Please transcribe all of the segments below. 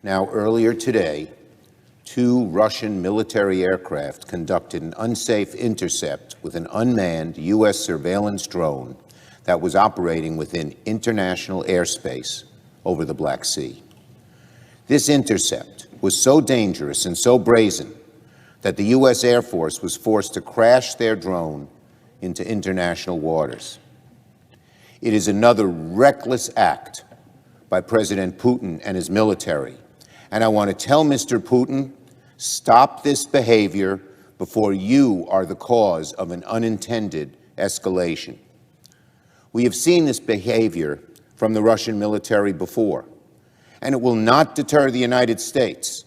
Now, earlier today, 2 Russian military aircraft conducted an unsafe intercept with an unmanned U.S. surveillance drone that was operating within international airspace over the Black Sea. This intercept was so dangerous and so brazen that the U.S. Air Force was forced to crash their drone into international waters. It is another reckless act by President Putin and his military. And I want to tell Mr. Putin, stop this behavior before you are the cause of an unintended escalation. We have seen this behavior from the Russian military before, and it will not deter the United States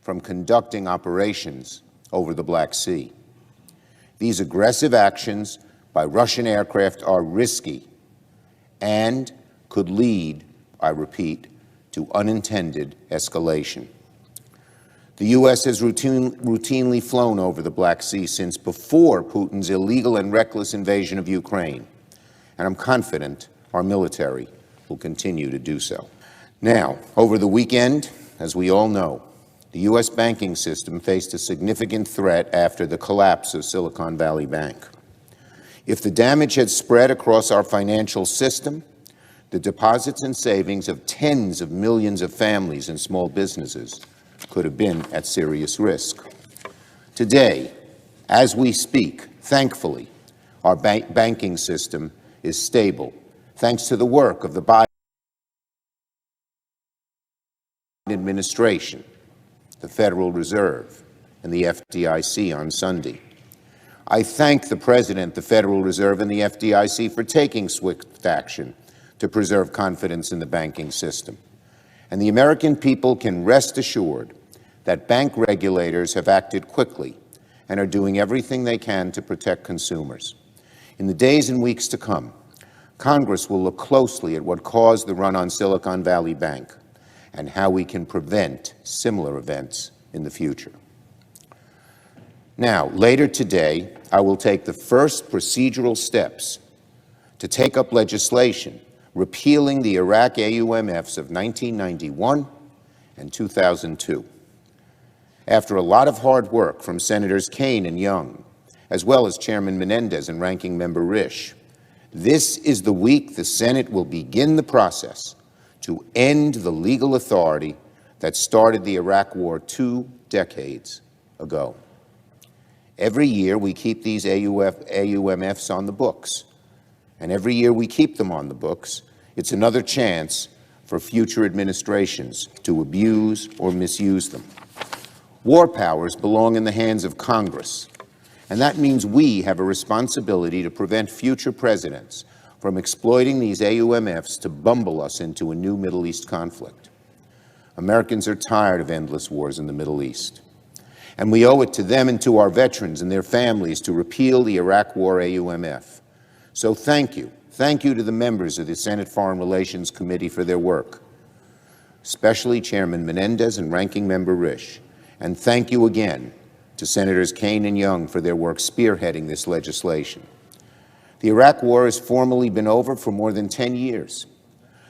from conducting operations over the Black Sea. These aggressive actions by Russian aircraft are risky and could lead, I repeat, to unintended escalation. The U.S. has routinely flown over the Black Sea since before Putin's illegal and reckless invasion of Ukraine, and I'm confident our military will continue to do so. Now, over the weekend, as we all know, the U.S. banking system faced a significant threat after the collapse of Silicon Valley Bank. If the damage had spread across our financial system, the deposits and savings of tens of millions of families and small businesses could have been at serious risk. Today, as we speak, thankfully, our banking system is stable, thanks to the work of the Biden administration, the Federal Reserve, and the FDIC on Sunday. I thank the President, the Federal Reserve, and the FDIC for taking swift action to preserve confidence in the banking system. And the American people can rest assured that bank regulators have acted quickly and are doing everything they can to protect consumers. In the days and weeks to come, Congress will look closely at what caused the run on Silicon Valley Bank and how we can prevent similar events in the future. Now, later today, I will take the first procedural steps to take up legislation repealing the Iraq AUMFs of 1991 and 2002. After a lot of hard work from Senators Kaine and Young, as well as Chairman Menendez and Ranking Member Risch, this is the week the Senate will begin the process to end the legal authority that started the Iraq War 2 decades ago. Every year we keep these AUMFs on the books, and every year we keep them on the books, it's another chance for future administrations to abuse or misuse them. War powers belong in the hands of Congress, and that means we have a responsibility to prevent future presidents from exploiting these AUMFs to bumble us into a new Middle East conflict. Americans are tired of endless wars in the Middle East, and we owe it to them and to our veterans and their families to repeal the Iraq War AUMF. So thank you. Thank you to the members of the Senate Foreign Relations Committee for their work, especially Chairman Menendez and Ranking Member Risch. And thank you again to Senators Kaine and Young for their work spearheading this legislation. The Iraq War has formally been over for more than 10 years.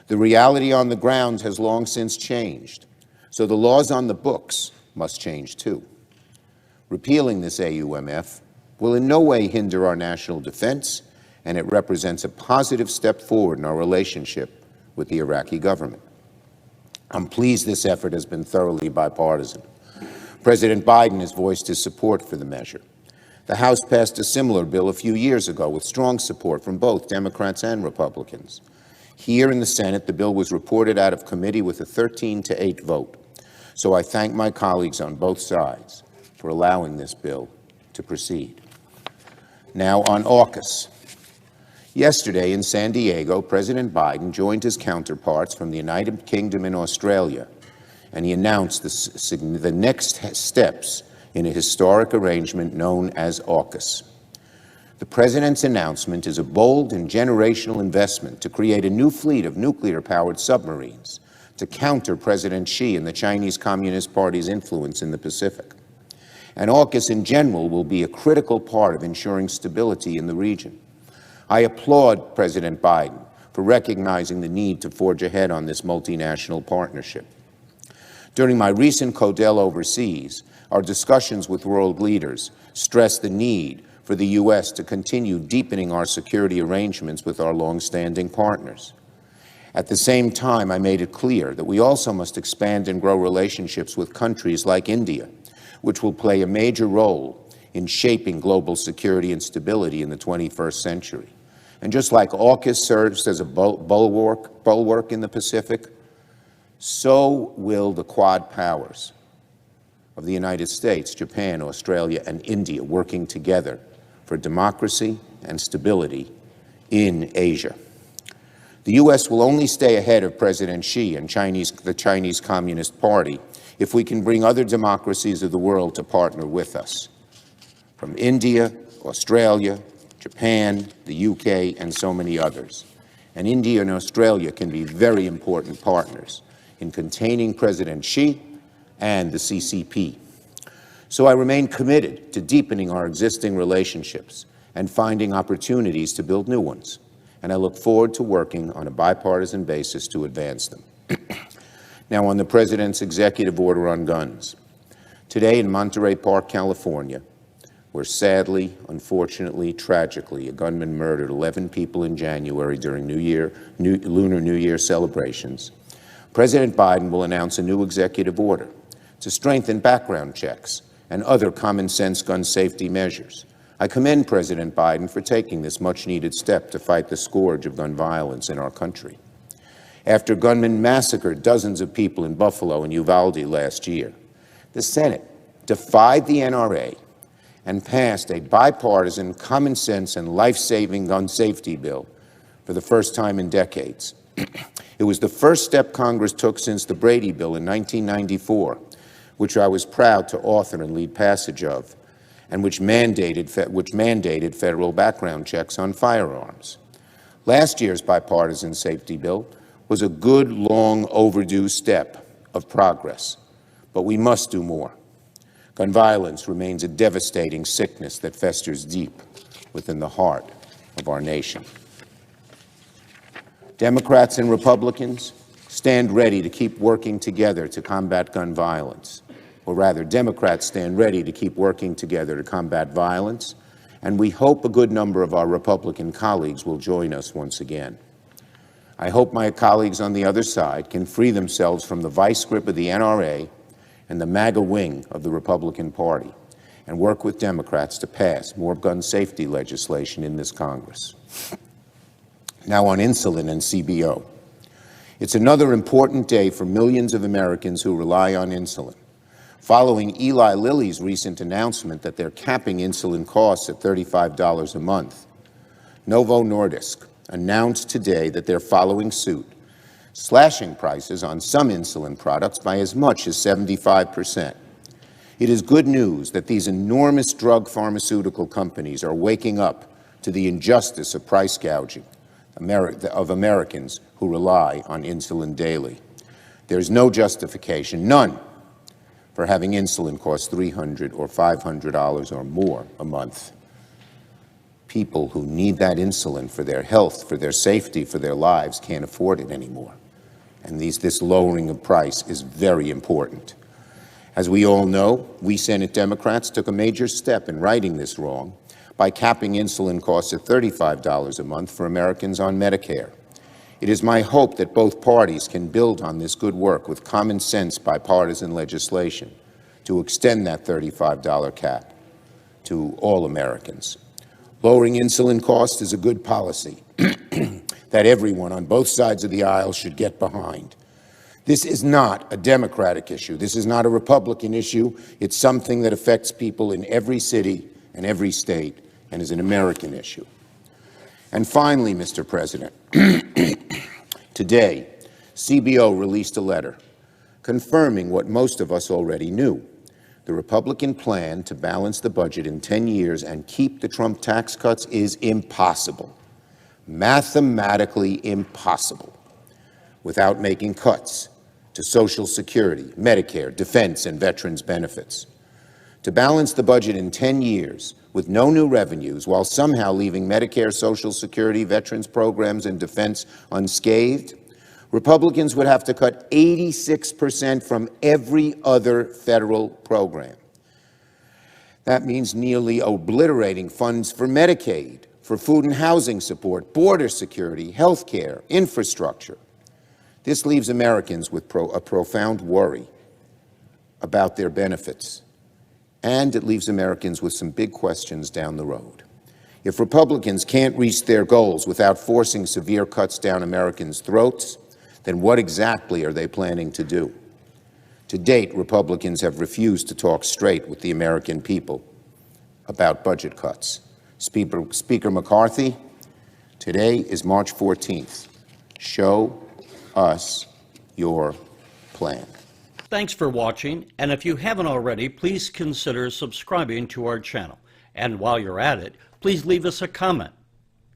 The reality on the ground has long since changed, so the laws on the books must change too. Repealing this AUMF will in no way hinder our national defense, and it represents a positive step forward in our relationship with the Iraqi government. I'm pleased this effort has been thoroughly bipartisan. President Biden has voiced his support for the measure. The House passed a similar bill a few years ago with strong support from both Democrats and Republicans. Here in the Senate, the bill was reported out of committee with a 13-8 vote. So I thank my colleagues on both sides for allowing this bill to proceed. Now on AUKUS. Yesterday in San Diego, President Biden joined his counterparts from the United Kingdom and Australia, and he announced the next steps in a historic arrangement known as AUKUS. The President's announcement is a bold and generational investment to create a new fleet of nuclear-powered submarines to counter President Xi and the Chinese Communist Party's influence in the Pacific. And AUKUS in general will be a critical part of ensuring stability in the region. I applaud President Biden for recognizing the need to forge ahead on this multinational partnership. During my recent CODEL overseas, our discussions with world leaders stressed the need for the U.S. to continue deepening our security arrangements with our long-standing partners. At the same time, I made it clear that we also must expand and grow relationships with countries like India, which will play a major role in shaping global security and stability in the 21st century. And just like AUKUS serves as a bulwark in the Pacific, so will the Quad powers of the United States, Japan, Australia, and India working together for democracy and stability in Asia. The U.S. will only stay ahead of President Xi and the Chinese Communist Party if we can bring other democracies of the world to partner with us. From India, Australia, Japan, the UK, and so many others. And India and Australia can be very important partners in containing President Xi and the CCP. So I remain committed to deepening our existing relationships and finding opportunities to build new ones. And I look forward to working on a bipartisan basis to advance them. Now, on the President's executive order on guns. Today in Monterey Park, California, where sadly, unfortunately, tragically, a gunman murdered 11 people in January during Lunar New Year celebrations, President Biden will announce a new executive order to strengthen background checks and other common-sense gun safety measures. I commend President Biden for taking this much-needed step to fight the scourge of gun violence in our country. After gunmen massacred dozens of people in Buffalo and Uvalde last year, the Senate defied the NRA and passed a bipartisan, common-sense, and life-saving gun safety bill for the first time in decades. It was the first step Congress took since the Brady Bill in 1994, which I was proud to author and lead passage of, and which mandated federal background checks on firearms. Last year's bipartisan safety bill was a good, long overdue step of progress, but we must do more. Gun violence remains a devastating sickness that festers deep within the heart of our nation. Democrats and Republicans stand ready to keep working together to combat gun violence. Or rather, Democrats stand ready to keep working together to combat violence, and we hope a good number of our Republican colleagues will join us once again. I hope my colleagues on the other side can free themselves from the vice grip of the NRA and the MAGA wing of the Republican Party, and work with Democrats to pass more gun safety legislation in this Congress. Now on insulin and CBO. It's another important day for millions of Americans who rely on insulin. Following Eli Lilly's recent announcement that they're capping insulin costs at $35 a month, Novo Nordisk announced today that they're following suit, slashing prices on some insulin products by as much as 75%. It is good news that these enormous drug pharmaceutical companies are waking up to the injustice of price gouging of Americans who rely on insulin daily. There's no justification, none, for having insulin cost $300 or $500 or more a month. People who need that insulin for their health, for their safety, for their lives can't afford it anymore. And this lowering of price is very important. As we all know, we Senate Democrats took a major step in righting this wrong by capping insulin costs at $35 a month for Americans on Medicare. It is my hope that both parties can build on this good work with common sense bipartisan legislation to extend that $35 cap to all Americans. Lowering insulin costs is a good policy that everyone on both sides of the aisle should get behind. This is not a Democratic issue. This is not a Republican issue. It's something that affects people in every city and every state and is an American issue. And finally, Mr. President, today, CBO released a letter confirming what most of us already knew. The Republican plan to balance the budget in 10 years and keep the Trump tax cuts is impossible, mathematically impossible, without making cuts to Social Security, Medicare, defense, and veterans benefits. To balance the budget in 10 years with no new revenues while somehow leaving Medicare, Social Security, veterans programs, and defense unscathed Republicans would have to cut 86% from every other federal program. That means nearly obliterating funds for Medicaid, for food and housing support, border security, health care, infrastructure. This leaves Americans with a profound worry about their benefits, and it leaves Americans with some big questions down the road. If Republicans can't reach their goals without forcing severe cuts down Americans' throats, then what exactly are they planning to do? To date, Republicans have refused to talk straight with the American people about budget cuts. Speaker McCarthy, today is March 14th. Show us your plan. Thanks for watching, and if you haven't already, please consider subscribing to our channel. And while you're at it, please leave us a comment.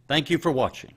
Thank you for watching.